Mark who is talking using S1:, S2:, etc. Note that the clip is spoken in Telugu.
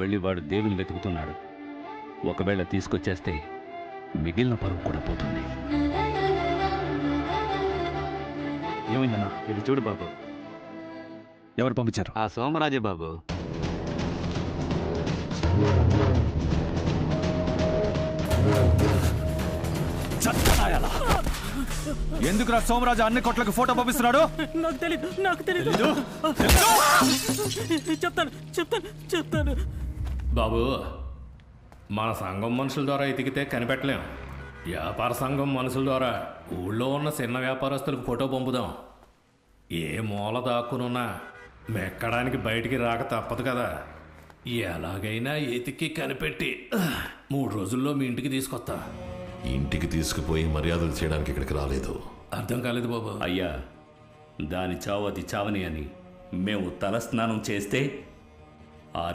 S1: వెళ్ళి వాడు దేవుని వెతుకుతున్నాడు. ఒకవేళ తీసుకొచ్చేస్తే మిగిలిన పరువు కూడా పోతుంది.
S2: ఏమైందన్నా?
S1: ఇది చూడు బాబు.
S2: ఎవరు పంపించారు?
S1: ఆ సోమరాజే బాబు.
S2: ఎందుకురా సోమరాజు అన్ని కొట్లకు ఫోటో పంపిస్తున్నాడు?
S3: నాకు తెలీదు. చెప్తాను.
S4: బాబు, మన సంఘం మనుషుల ద్వారా ఎతికితే కనిపెట్టలేం. వ్యాపార సంఘం మనుషుల ద్వారా ఊళ్ళో ఉన్న చిన్న వ్యాపారస్తులకు ఫోటో పంపుదాం. ఏ మూల దాక్కునున్నా మెక్కడానికి బయటికి రాక తప్పదు కదా. ఎలాగైనా ఎతికి కనిపెట్టి 3 రోజుల్లో మీ ఇంటికి తీసుకొస్తా.
S5: ఇంటికి తీసుకుపోయి మర్యాదలు చేయడానికి ఇక్కడికి రాలేదు.
S4: అర్థం కాలేదు బాబు.
S1: అయ్యా, దాని చావు అది చావని అని మేము తలస్నానం చేస్తే